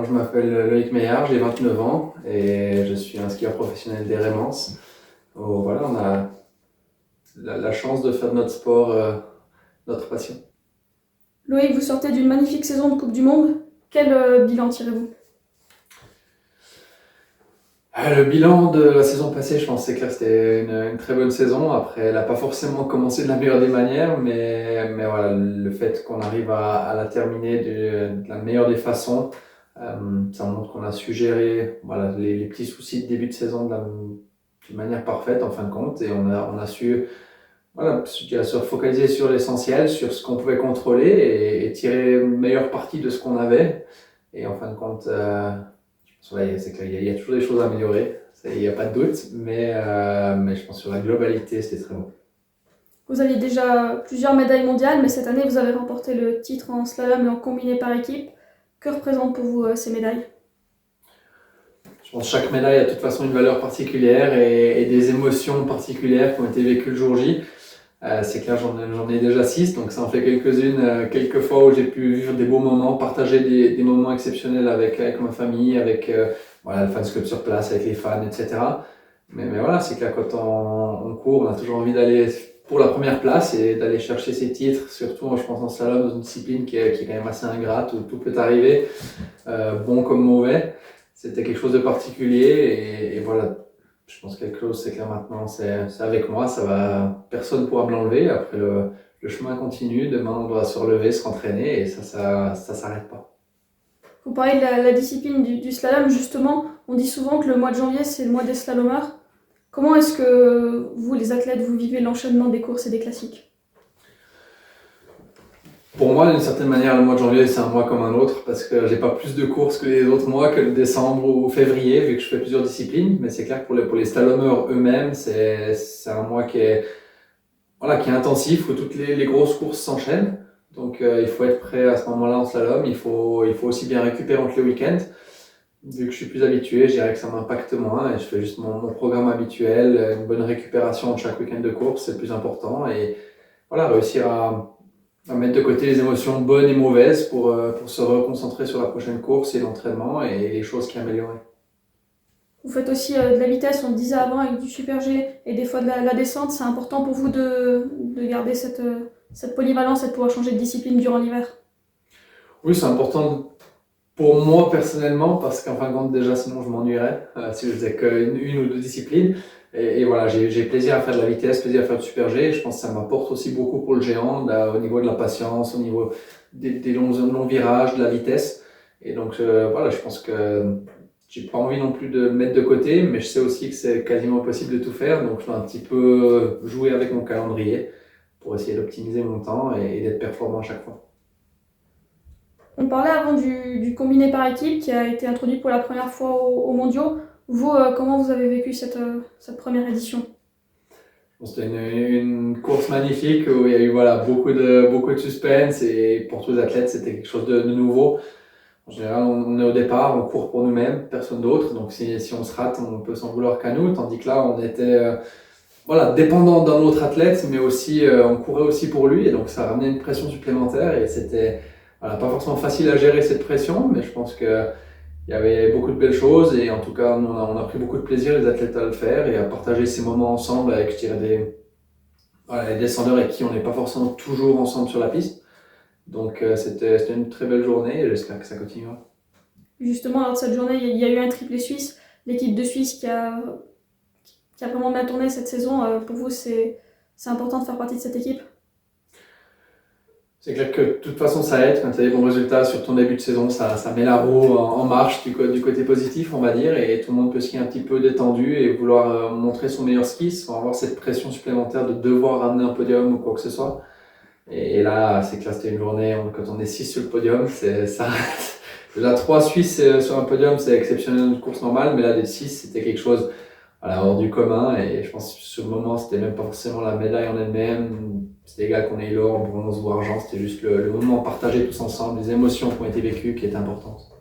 donc je m'appelle Loïc Meillard, j'ai 29 ans et je suis un skieur professionnel des Rémences. Voilà, on a la chance de faire de notre sport notre passion. Loïc, vous sortez d'une magnifique saison de Coupe du Monde. Quel bilan tirez-vous? Le bilan de la saison passée, je pense, c'est clair, c'était une très bonne saison. Après, elle n'a pas forcément commencé de la meilleure des manières, mais voilà, le fait qu'on arrive à la terminer de la meilleure des façons, ça montre qu'on a su gérer voilà, les petits soucis de début de saison d'une manière parfaite en fin de compte. Et on a su voilà, se focaliser sur l'essentiel, sur ce qu'on pouvait contrôler et tirer une meilleure partie de ce qu'on avait. Et en fin de compte, ouais, c'est clair, il y a toujours des choses à améliorer, il n'y a pas de doute, mais je pense que sur la globalité, c'était très bon. Vous aviez déjà plusieurs médailles mondiales, mais cette année, vous avez remporté le titre en slalom et en combiné par équipe. Que représentent pour vous ces médailles? Je pense que chaque médaille a de toute façon une valeur particulière et des émotions particulières qui ont été vécues le jour J. C'est clair, j'en ai déjà 6, donc ça en fait quelques-unes, quelques fois où j'ai pu vivre des beaux moments, partager des moments exceptionnels avec ma famille, avec voilà, le fans club sur place, avec les fans, etc. Mais voilà, c'est clair, quand on court, on a toujours envie d'aller pour la première place et d'aller chercher ses titres, surtout je pense en slalom, dans une discipline qui est quand même assez ingrate, où tout peut arriver, bon comme mauvais. C'était quelque chose de particulier et voilà, je pense que quelque chose, c'est clair maintenant, c'est avec moi, personne ne pourra me l'enlever. Après, le chemin continue, demain on doit se relever, se rentraîner et ça s'arrête pas. Vous parlez de la discipline du slalom, justement. On dit souvent que le mois de janvier, c'est le mois des slalomeurs. Comment est-ce que vous, les athlètes, vous vivez l'enchaînement des courses et des classiques? Pour moi, d'une certaine manière, le mois de janvier, c'est un mois comme un autre parce que j'ai pas plus de courses que les autres mois, que le décembre ou février, vu que je fais plusieurs disciplines. Mais c'est clair que pour les slalomeurs eux-mêmes, c'est un mois voilà, qui est intensif, où toutes les grosses courses s'enchaînent. Donc il faut être prêt à ce moment-là en slalom. Il faut aussi bien récupérer entre les week-ends. Vu que je suis plus habitué, je dirais que ça m'impacte moins et je fais juste mon programme habituel, une bonne récupération de chaque week-end de course, c'est le plus important. Et voilà, réussir à mettre de côté les émotions bonnes et mauvaises pour se reconcentrer sur la prochaine course et l'entraînement et les choses qui améliorent. Vous faites aussi de la vitesse, on le disait avant, avec du super G et des fois de la descente. C'est important pour vous de garder cette polyvalence et de pouvoir changer de discipline durant l'hiver? Oui, c'est important pour moi personnellement parce qu'en fin de compte, déjà, sinon je m'ennuierais si je faisais qu'une ou deux disciplines. Et voilà, j'ai plaisir à faire de la vitesse, plaisir à faire du super G. Je pense que ça m'apporte aussi beaucoup pour le géant, au niveau de la patience, au niveau des longs virages, de la vitesse. Et donc voilà, je pense que j'ai pas envie non plus de me mettre de côté, mais je sais aussi que c'est quasiment possible de tout faire. Donc je vais un petit peu jouer avec mon calendrier pour essayer d'optimiser mon temps et d'être performant à chaque fois. On parlait avant du combiné par équipe qui a été introduit pour la première fois aux mondiaux. Vous, comment vous avez vécu cette première édition? Bon, c'était une course magnifique où il y a eu voilà, beaucoup de suspense et pour tous les athlètes, c'était quelque chose de nouveau. En général, on est au départ, on court pour nous-mêmes, personne d'autre. Donc si on se rate, on peut s'en vouloir qu'à nous. Tandis que là, on était voilà, dépendant d'un autre athlète, mais aussi on courait aussi pour lui. Et donc ça ramenait une pression supplémentaire et c'était voilà, pas forcément facile à gérer cette pression, mais je pense que il y avait beaucoup de belles choses et en tout cas, nous, on a pris beaucoup de plaisir, les athlètes, à le faire et à partager ces moments ensemble avec, je dirais, voilà, les descendeurs avec qui on n'est pas forcément toujours ensemble sur la piste. Donc c'était une très belle journée et j'espère que ça continuera. Justement, lors de cette journée, il y a eu un triplé suisse, l'équipe de Suisse qui a vraiment bien tourné cette saison. Pour vous, c'est important de faire partie de cette équipe? C'est clair que de toute façon ça aide quand tu as des bons résultats sur ton début de saison, ça met la roue en marche du côté positif on va dire et tout le monde peut skier un petit peu détendu et vouloir montrer son meilleur ski sans avoir cette pression supplémentaire de devoir ramener un podium ou quoi que ce soit. Et là c'est clair, c'était une journée, quand on est 6 sur le podium, c'est ça. Déjà 3 Suisses sur un podium c'est exceptionnel dans une course normale, mais là des 6 c'était quelque chose voilà, hors du commun et je pense que sur le moment c'était même pas forcément la médaille en elle-même, c'était égal qu'on ait eu l'or, bronze ou argent, c'était juste le moment partagé tous ensemble, les émotions qui ont été vécues qui étaient importantes.